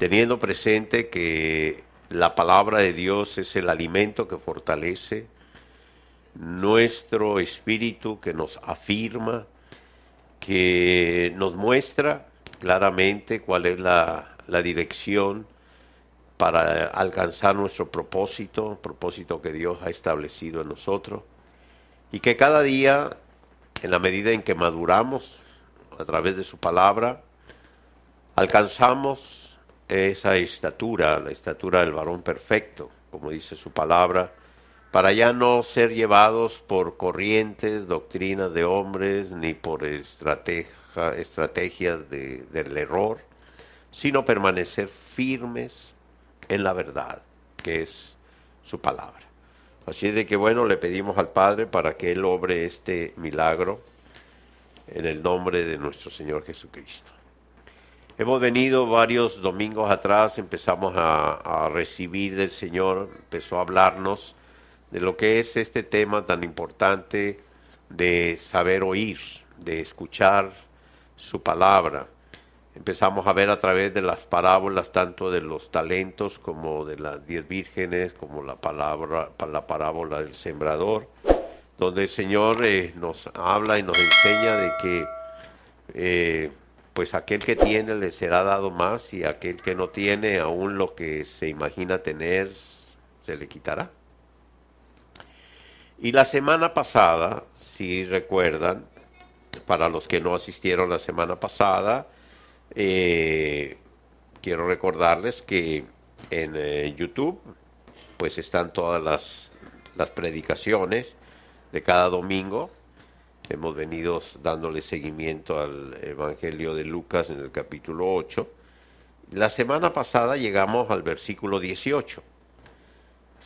teniendo presente que la palabra de Dios es el alimento que fortalece nuestro espíritu, que nos afirma, que nos muestra claramente cuál es la dirección para alcanzar nuestro propósito que Dios ha establecido en nosotros, y que cada día, en la medida en que maduramos a través de su palabra, alcanzamos esa estatura, la estatura del varón perfecto, como dice su palabra, para ya no ser llevados por corrientes, doctrinas de hombres, ni por estrategias del error, sino permanecer firmes en la verdad, que es su palabra. Así es de que, bueno, le pedimos al Padre para que Él obre este milagro en el nombre de nuestro Señor Jesucristo. Hemos venido varios domingos atrás, empezamos a recibir del Señor, empezó a hablarnos de lo que es este tema tan importante de saber oír, de escuchar su palabra. Empezamos a ver a través de las parábolas, tanto de los talentos como de las 10 vírgenes, como la parábola del sembrador, donde el Señor nos habla y nos enseña de que pues aquel que tiene le será dado más, y aquel que no tiene, aún lo que se imagina tener, se le quitará. Y la semana pasada, si recuerdan, para los que no asistieron la semana pasada, quiero recordarles que en YouTube pues están todas las predicaciones de cada domingo. Hemos venido dándole seguimiento al Evangelio de Lucas en el capítulo 8. La semana pasada llegamos al versículo 18.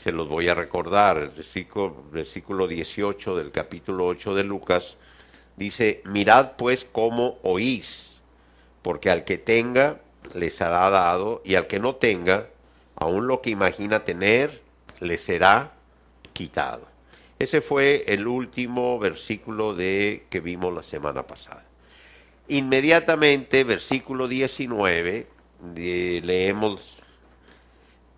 Se los voy a recordar. El versículo 18 del capítulo 8 de Lucas dice: mirad pues cómo oís, porque al que tenga le será dado, y al que no tenga, aun lo que imagina tener, le será quitado. Ese fue el último versículo que vimos la semana pasada. Inmediatamente, versículo 19, leemos: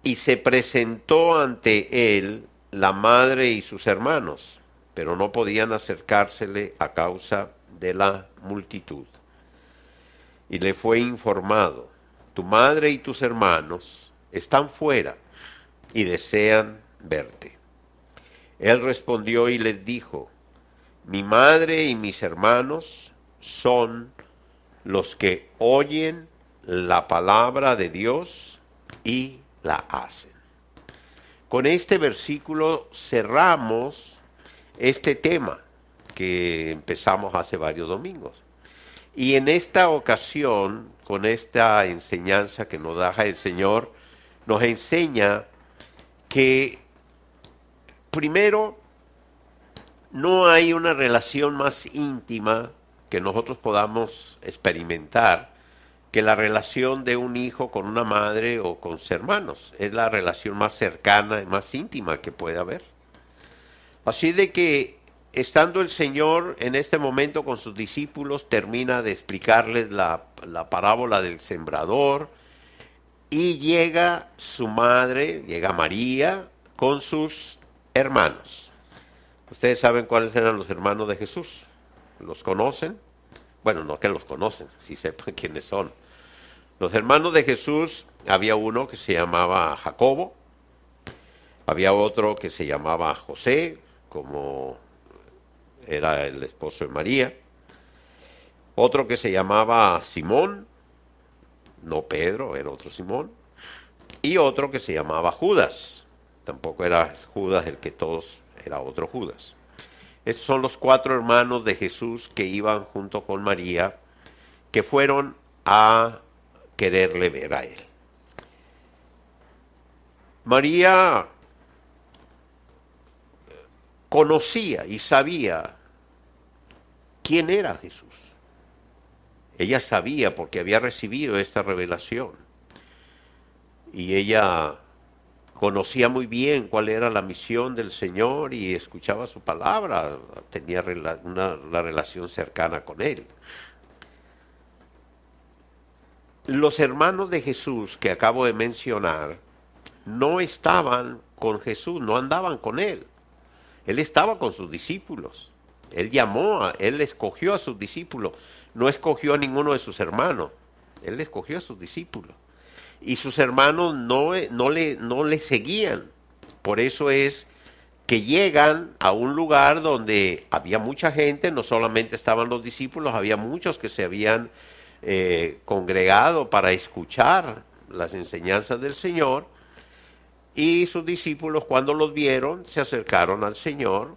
y se presentó ante él la madre y sus hermanos, pero no podían acercársele a causa de la multitud. Y le fue informado: tu madre y tus hermanos están fuera y desean verte. Él respondió y les dijo: mi madre y mis hermanos son los que oyen la palabra de Dios y la hacen. Con este versículo cerramos este tema que empezamos hace varios domingos. Y en esta ocasión, con esta enseñanza que nos da el Señor, nos enseña que primero no hay una relación más íntima que nosotros podamos experimentar que la relación de un hijo con una madre o con sus hermanos. Es la relación más cercana y más íntima que puede haber. Así de que, estando el Señor en este momento con sus discípulos, termina de explicarles la parábola del sembrador, y llega su madre, llega María, con sus hermanos. ¿Ustedes saben cuáles eran los hermanos de Jesús? ¿Los conocen? Bueno, no que los conocen, sí sepan quiénes son. Los hermanos de Jesús, había uno que se llamaba Jacobo, había otro que se llamaba José, como era el esposo de María, otro que se llamaba Simón, no Pedro, era otro Simón, y otro que se llamaba Judas, tampoco era Judas el que todos, era otro Judas. Estos son los 4 hermanos de Jesús que iban junto con María, que fueron a quererle ver a él. María conocía y sabía quién era Jesús. Ella sabía porque había recibido esta revelación. Y ella conocía muy bien cuál era la misión del Señor y escuchaba su palabra, tenía una relación cercana con Él. los hermanos de Jesús que acabo de mencionar no estaban con Jesús, no andaban con él. Él estaba con sus discípulos. Él escogió a sus discípulos. No escogió a ninguno de sus hermanos. Él escogió a sus discípulos. Y sus hermanos no le seguían. Por eso es que llegan a un lugar donde había mucha gente, no solamente estaban los discípulos, había muchos que se habían congregado para escuchar las enseñanzas del Señor, y sus discípulos cuando los vieron se acercaron al Señor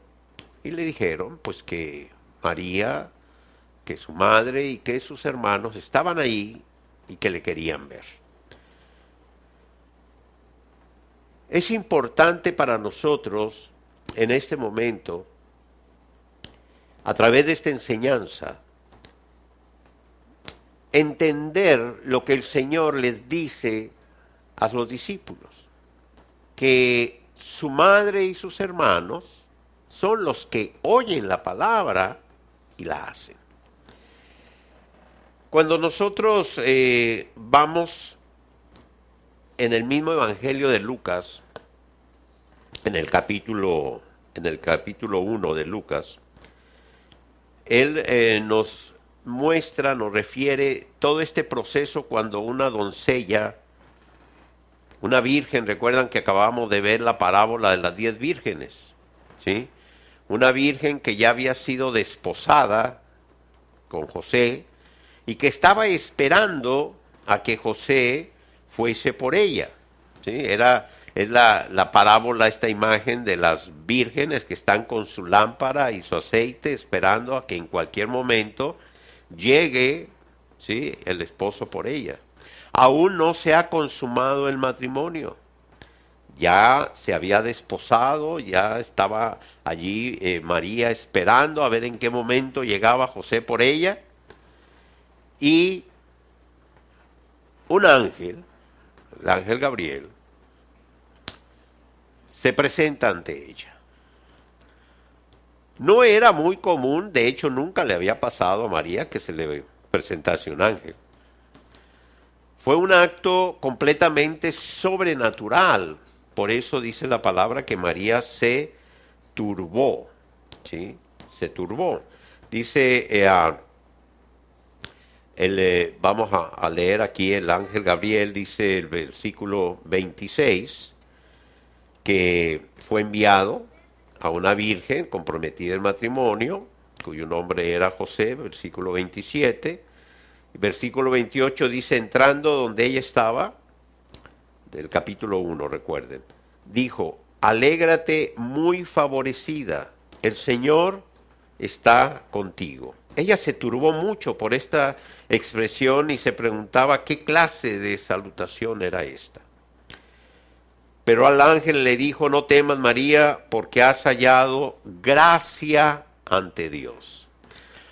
y le dijeron pues que María, que su madre y que sus hermanos estaban ahí y que le querían ver. Es importante para nosotros en este momento, a través de esta enseñanza, entender lo que el Señor les dice a los discípulos, que su madre y sus hermanos son los que oyen la palabra y la hacen. Cuando nosotros vamos en el mismo Evangelio de Lucas, en el capítulo 1 de Lucas, él nos muestra, nos refiere todo este proceso cuando una doncella, una virgen, recuerdan que acabamos de ver la parábola de las 10 vírgenes, ¿sí? Una virgen que ya había sido desposada con José y que estaba esperando a que José fuese por ella, ¿sí? Es la parábola, esta imagen de las vírgenes que están con su lámpara y su aceite esperando a que en cualquier momento llegue, ¿sí?, el esposo por ella. Aún no se ha consumado el matrimonio. Ya se había desposado, ya estaba allí María esperando a ver en qué momento llegaba José por ella. Y un ángel, el ángel Gabriel, se presenta ante ella. No era muy común, de hecho nunca le había pasado a María que se le presentase un ángel. Fue un acto completamente sobrenatural. Por eso dice la palabra que María se turbó, ¿sí? Se turbó. Dice, vamos a leer aquí el ángel Gabriel, dice el versículo 26, que fue enviado a una virgen comprometida en matrimonio, cuyo nombre era José, versículo 27. Versículo 28 dice, entrando donde ella estaba, del capítulo 1, recuerden, dijo, alégrate muy favorecida, el Señor está contigo. Ella se turbó mucho por esta expresión y se preguntaba qué clase de salutación era esta. Pero al ángel le dijo, no temas María, porque has hallado gracia ante Dios.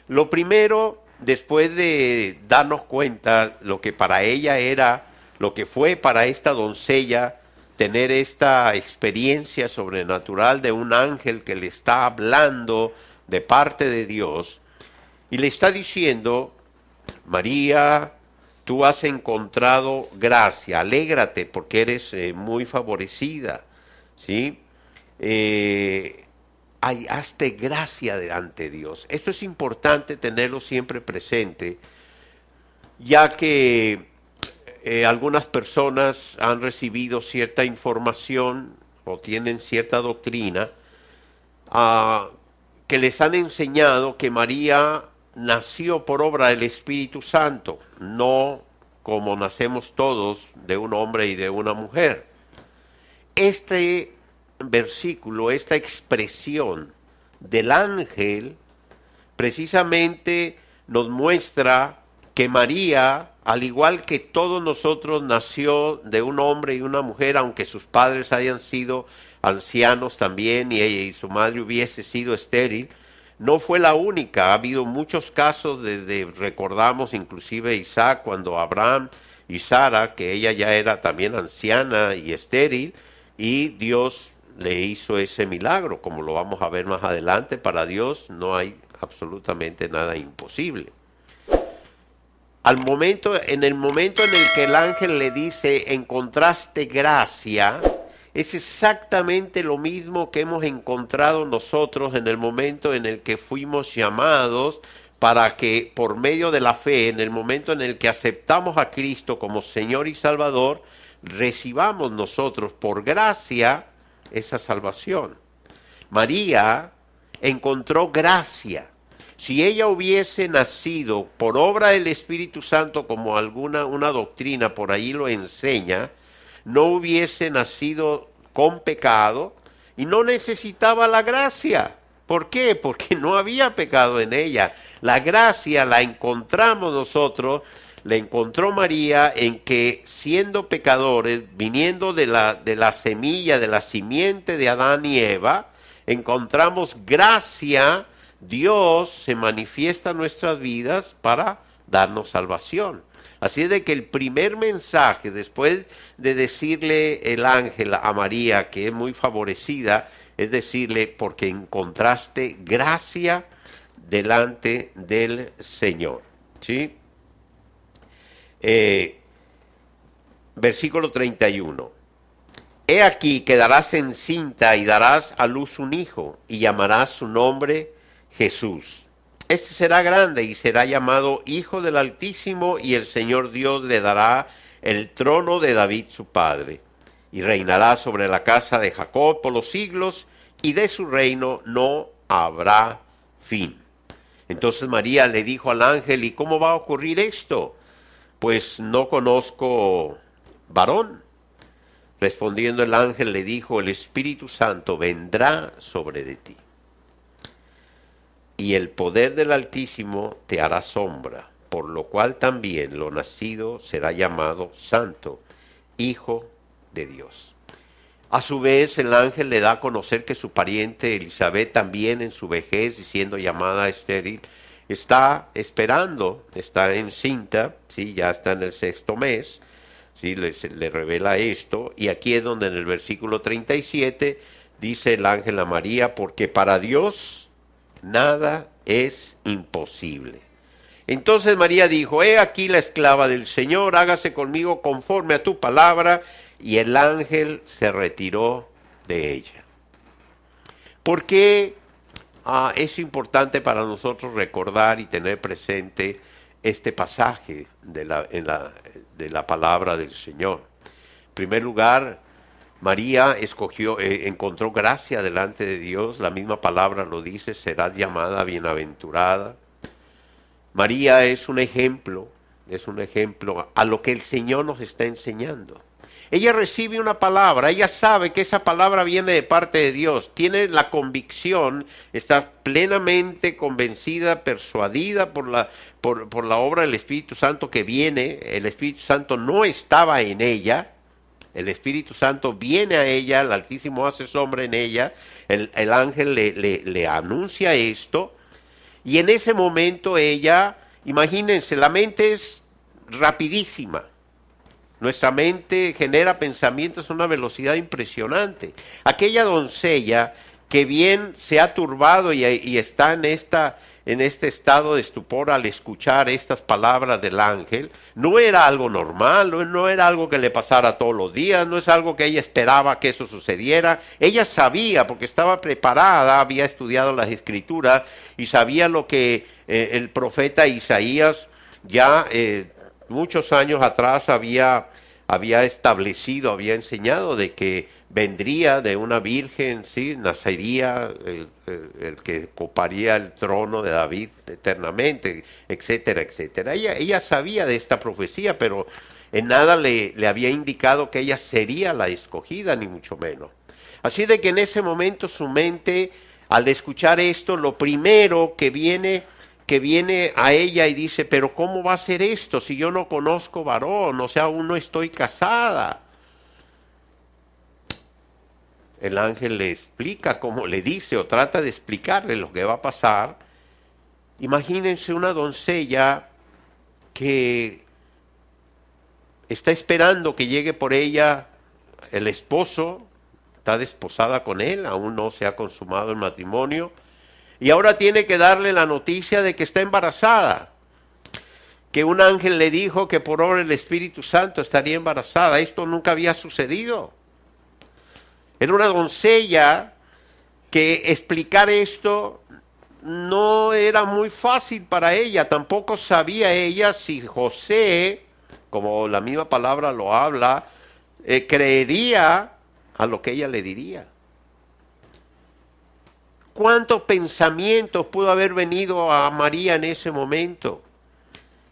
Lo primero, después de darnos cuenta lo que para ella era, lo que fue para esta doncella, tener esta experiencia sobrenatural de un ángel que le está hablando de parte de Dios, y le está diciendo, María, tú has encontrado gracia, alégrate porque eres muy favorecida, ¿sí? Hallaste gracia ante Dios. Esto es importante tenerlo siempre presente, ya que algunas personas han recibido cierta información o tienen cierta doctrina que les han enseñado que María nació por obra del Espíritu Santo, no como nacemos todos de un hombre y de una mujer. Este versículo, esta expresión del ángel, precisamente nos muestra que María, al igual que todos nosotros, nació de un hombre y una mujer, aunque sus padres hayan sido ancianos también y ella y su madre hubiese sido estéril. No fue la única, ha habido muchos casos, recordamos inclusive Isaac, cuando Abraham y Sara, que ella ya era también anciana y estéril, y Dios le hizo ese milagro, como lo vamos a ver más adelante. Para Dios no hay absolutamente nada imposible. en el momento en el que el ángel le dice, encontraste gracia, es exactamente lo mismo que hemos encontrado nosotros en el momento en el que fuimos llamados para que por medio de la fe, en el momento en el que aceptamos a Cristo como Señor y Salvador, recibamos nosotros por gracia esa salvación. María encontró gracia. Si ella hubiese nacido por obra del Espíritu Santo, como una doctrina por ahí lo enseña, no hubiese nacido con pecado y no necesitaba la gracia. ¿Por qué? Porque no había pecado en ella. La gracia la encontramos nosotros, la encontró María en que siendo pecadores, viniendo de la semilla, de la simiente de Adán y Eva, encontramos gracia. Dios se manifiesta en nuestras vidas para darnos salvación. Así es de que el primer mensaje, después de decirle el ángel a María, que es muy favorecida, es decirle, porque encontraste gracia delante del Señor. ¿Sí? Versículo 31. He aquí, quedarás encinta y darás a luz un hijo, y llamarás su nombre Jesús. Este será grande y será llamado Hijo del Altísimo, y el Señor Dios le dará el trono de David su padre, y reinará sobre la casa de Jacob por los siglos, y de su reino no habrá fin. Entonces María le dijo al ángel, ¿y cómo va a ocurrir esto? Pues no conozco varón. Respondiendo el ángel le dijo, el Espíritu Santo vendrá sobre de ti, y el poder del Altísimo te hará sombra, por lo cual también lo nacido será llamado Santo, Hijo de Dios. A su vez, el ángel le da a conocer que su pariente Elizabeth, también en su vejez y siendo llamada estéril, está esperando, está encinta, ¿sí? Ya está en el 6º mes, ¿sí? Le revela esto, y aquí es donde en el versículo 37 dice el ángel a María, porque para Dios nada es imposible. Entonces María dijo, he aquí la esclava del Señor, hágase conmigo conforme a tu palabra, y el ángel se retiró de ella. ¿Por qué es importante para nosotros recordar y tener presente este pasaje de la palabra del Señor? En primer lugar, María encontró gracia delante de Dios, la misma palabra lo dice, será llamada bienaventurada. María es un ejemplo a lo que el Señor nos está enseñando. Ella recibe una palabra, ella sabe que esa palabra viene de parte de Dios, tiene la convicción, está plenamente convencida, persuadida por la obra del Espíritu Santo que viene. El Espíritu Santo no estaba en ella, el Espíritu Santo viene a ella, el Altísimo hace sombra en ella, el ángel le anuncia esto, y en ese momento ella, imagínense, la mente es rapidísima. Nuestra mente genera pensamientos a una velocidad impresionante. Aquella doncella que bien se ha turbado y está en este estado de estupor al escuchar estas palabras del ángel, no era algo normal, no era algo que le pasara todos los días, no es algo que ella esperaba que eso sucediera. Ella sabía, porque estaba preparada, había estudiado las Escrituras y sabía lo que el profeta Isaías ya muchos años atrás había establecido, había enseñado de que vendría de una virgen, ¿sí? Nacería el que ocuparía el trono de David eternamente, etcétera, etcétera. Ella sabía de esta profecía, pero en nada le había indicado que ella sería la escogida, ni mucho menos. Así de que en ese momento su mente, al escuchar esto, lo primero que viene a ella y dice, pero ¿cómo va a ser esto si yo no conozco varón? O sea, aún no estoy casada. El ángel le explica cómo, le dice o trata de explicarle lo que va a pasar. Imagínense una doncella que está esperando que llegue por ella el esposo, está desposada con él, aún no se ha consumado el matrimonio, y ahora tiene que darle la noticia de que está embarazada. que un ángel le dijo que por obra del Espíritu Santo estaría embarazada. Esto nunca había sucedido. Era una doncella que explicar esto no era muy fácil para ella. Tampoco sabía ella si José, como la misma palabra lo habla, creería a lo que ella le diría. ¿Cuántos pensamientos pudo haber venido a María en ese momento?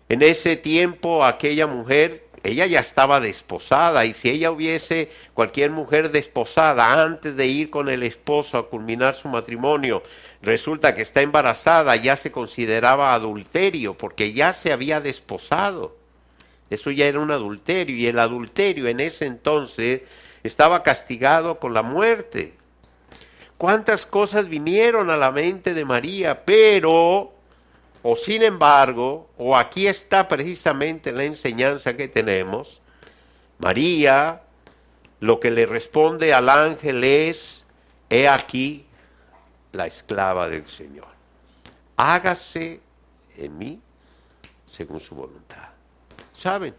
En ese tiempo aquella mujer, ella ya estaba desposada, y si ella hubiese, cualquier mujer desposada, antes de ir con el esposo a culminar su matrimonio, resulta que está embarazada, ya se consideraba adulterio, porque ya se había desposado. Eso ya era un adulterio, y el adulterio en ese entonces estaba castigado con la muerte. ¿Cuántas cosas vinieron a la mente de María? Pero, o sin embargo, o aquí está precisamente la enseñanza que tenemos, María, lo que le responde al ángel es: he aquí la esclava del Señor. Hágase en mí según su voluntad. ¿Saben?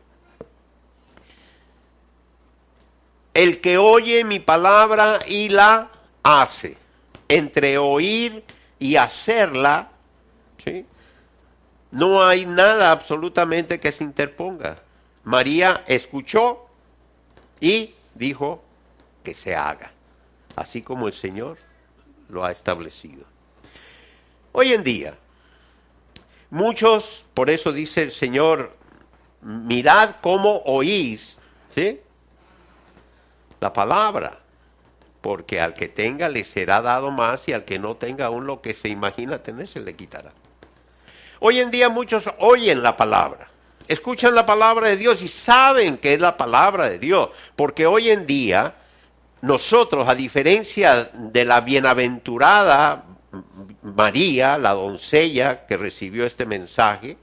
El que oye mi palabra y la hace, entre oír y hacerla, ¿sí?, no hay nada absolutamente que se interponga. María escuchó y dijo que se haga, así como el Señor lo ha establecido. Hoy en día, muchos, por eso dice el Señor, mirad cómo oís, ¿sí?, la palabra, porque al que tenga le será dado más, y al que no tenga aún lo que se imagina tener se le quitará. Hoy en día muchos oyen la palabra, escuchan la palabra de Dios y saben que es la palabra de Dios, porque hoy en día nosotros, a diferencia de la bienaventurada María, la doncella que recibió este mensaje,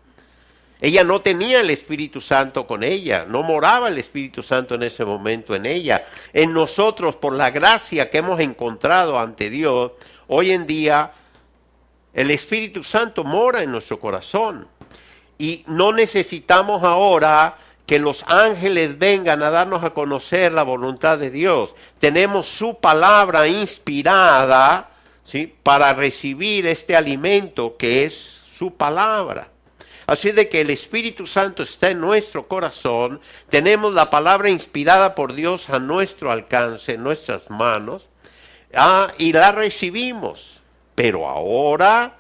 ella no tenía el Espíritu Santo con ella, no moraba el Espíritu Santo en ese momento en ella. En nosotros, por la gracia que hemos encontrado ante Dios, hoy en día el Espíritu Santo mora en nuestro corazón. Y no necesitamos ahora que los ángeles vengan a darnos a conocer la voluntad de Dios. Tenemos su palabra inspirada, ¿sí?, para recibir este alimento que es su palabra. Así de que el Espíritu Santo está en nuestro corazón, tenemos la palabra inspirada por Dios a nuestro alcance, en nuestras manos, y la recibimos. Pero ahora,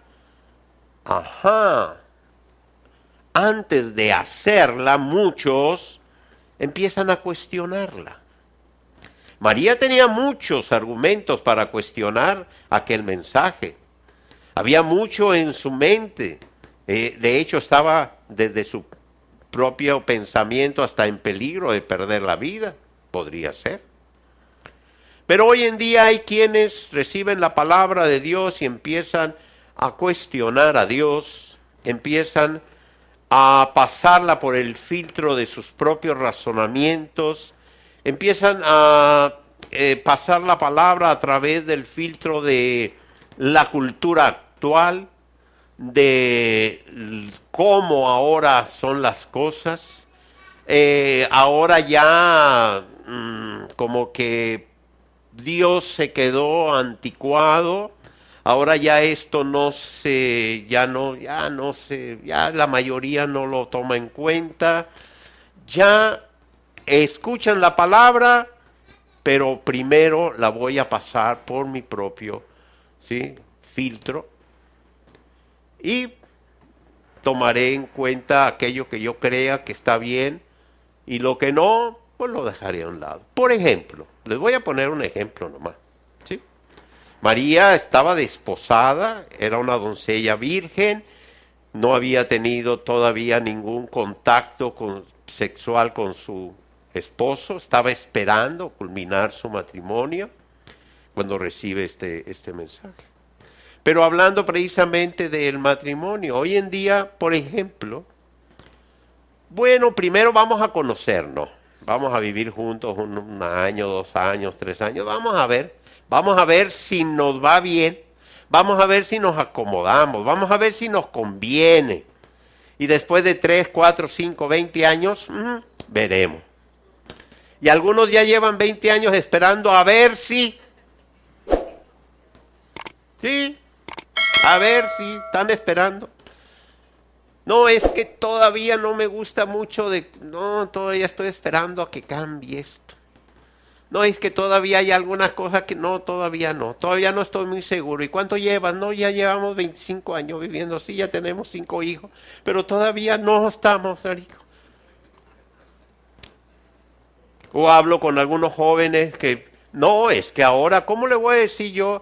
antes de hacerla, muchos empiezan a cuestionarla. María tenía muchos argumentos para cuestionar aquel mensaje. Había mucho en su mente. De hecho, estaba desde su propio pensamiento hasta en peligro de perder la vida. Podría ser. Pero hoy en día hay quienes reciben la palabra de Dios y empiezan a cuestionar a Dios, empiezan a pasarla por el filtro de sus propios razonamientos, empiezan a pasar la palabra a través del filtro de la cultura actual, de cómo ahora son las cosas. Ahora ya como que Dios se quedó anticuado. Ahora ya esto ya la mayoría no lo toma en cuenta. Ya escuchan la palabra, pero primero la voy a pasar por mi propio, ¿sí?, filtro, y tomaré en cuenta aquello que yo crea que está bien, y lo que no, pues lo dejaré a un lado. Por ejemplo, les voy a poner un ejemplo nomás, ¿sí? María estaba desposada, era una doncella virgen, no había tenido todavía ningún contacto sexual con su esposo, estaba esperando culminar su matrimonio cuando recibe este mensaje. Pero hablando precisamente del matrimonio, hoy en día, por ejemplo, bueno, primero vamos a conocernos, vamos a vivir juntos un año, 2 años, 3 años, vamos a ver si nos va bien, vamos a ver si nos acomodamos, vamos a ver si nos conviene. Y después de 3, 4, 5, 20 años, veremos. Y algunos ya llevan 20 años esperando a ver si... Sí, a ver si están esperando. No, es que todavía no me gusta mucho no, todavía estoy esperando a que cambie esto. No, es que todavía hay algunas cosas que no, todavía no estoy muy seguro. ¿Y cuánto llevas? No, ya llevamos 25 años viviendo así, ya tenemos 5 hijos, pero todavía no estamos ricos. O hablo con algunos jóvenes que, no, es que ahora, ¿cómo le voy a decir yo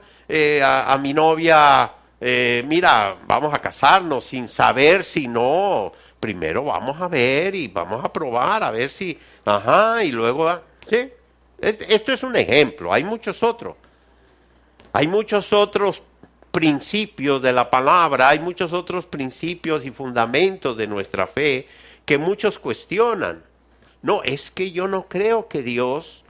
a mi novia, mira, vamos a casarnos sin saber si no? Primero vamos a ver y vamos a probar, a ver si, y luego, ¿sí? Esto es un ejemplo, hay muchos otros. Hay muchos otros principios de la palabra, hay muchos otros principios y fundamentos de nuestra fe que muchos cuestionan. No, es que yo no creo que Dios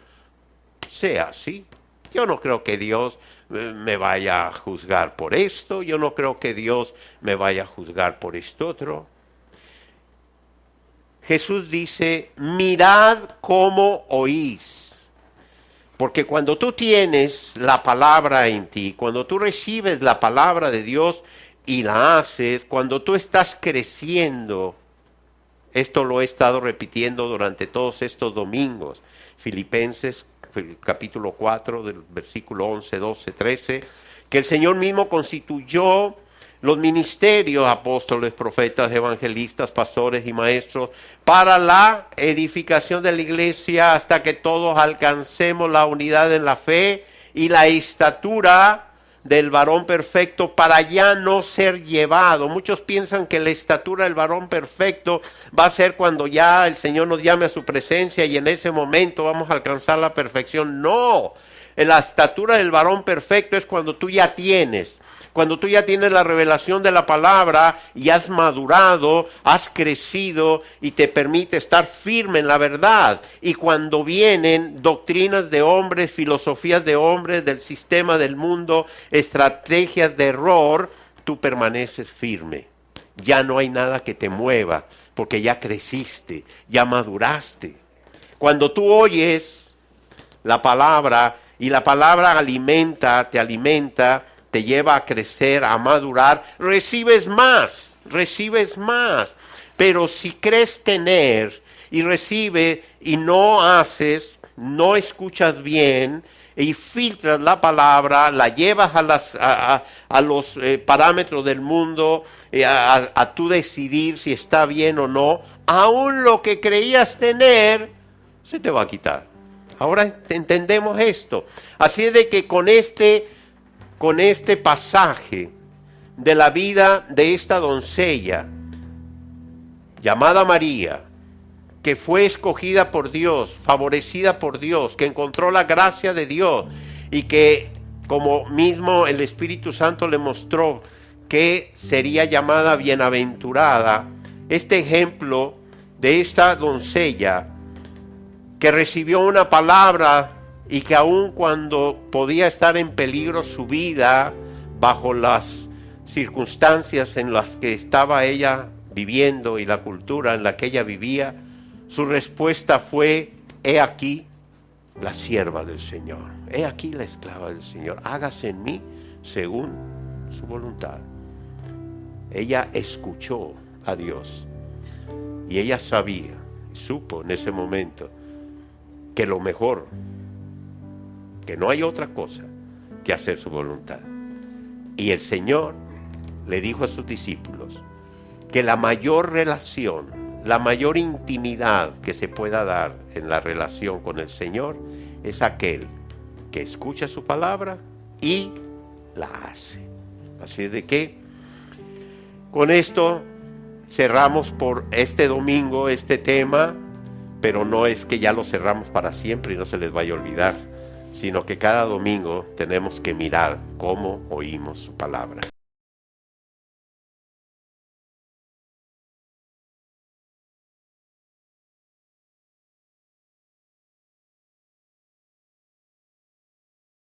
sea así. Yo no creo que Dios me vaya a juzgar por esto. Yo no creo que Dios me vaya a juzgar por esto otro. Jesús dice, mirad cómo oís. Porque cuando tú tienes la palabra en ti, cuando tú recibes la palabra de Dios y la haces, cuando tú estás creciendo, esto lo he estado repitiendo durante todos estos domingos. Filipenses capítulo 4, del versículo 11, 12, 13, que el Señor mismo constituyó los ministerios, apóstoles, profetas, evangelistas, pastores y maestros, para la edificación de la iglesia hasta que todos alcancemos la unidad en la fe y la estatura del varón perfecto, para ya no ser llevado. Muchos piensan que la estatura del varón perfecto va a ser cuando ya el Señor nos llame a su presencia y en ese momento vamos a alcanzar la perfección. No, la estatura del varón perfecto es cuando tú ya tienes la revelación de la palabra y has madurado, has crecido y te permite estar firme en la verdad. Y cuando vienen doctrinas de hombres, filosofías de hombres, del sistema del mundo, estrategias de error, tú permaneces firme. Ya no hay nada que te mueva porque ya creciste, ya maduraste. Cuando tú oyes la palabra y la palabra te alimenta, te lleva a crecer, a madurar, recibes más. Pero si crees tener y recibe y no haces, no escuchas bien y filtras la palabra, la llevas a los parámetros del mundo, a tú decidir si está bien o no, aún lo que creías tener se te va a quitar. Ahora entendemos esto. Así es de que con este pasaje de la vida de esta doncella llamada María, que fue escogida por Dios, favorecida por Dios, que encontró la gracia de Dios y que como mismo el Espíritu Santo le mostró que sería llamada bienaventurada, este ejemplo de esta doncella que recibió una palabra y que aun cuando podía estar en peligro su vida, bajo las circunstancias en las que estaba ella viviendo y la cultura en la que ella vivía, su respuesta fue: he aquí la sierva del Señor, he aquí la esclava del Señor, hágase en mí según su voluntad. Ella escuchó a Dios y ella sabía, supo en ese momento que lo mejor, que no hay otra cosa que hacer su voluntad. Y el Señor le dijo a sus discípulos que la mayor relación, la mayor intimidad que se pueda dar en la relación con el Señor es aquel que escucha su palabra y la hace. Así de que con esto cerramos por este domingo este tema, pero no es que ya lo cerramos para siempre y no se les vaya a olvidar, sino que cada domingo tenemos que mirar cómo oímos su palabra.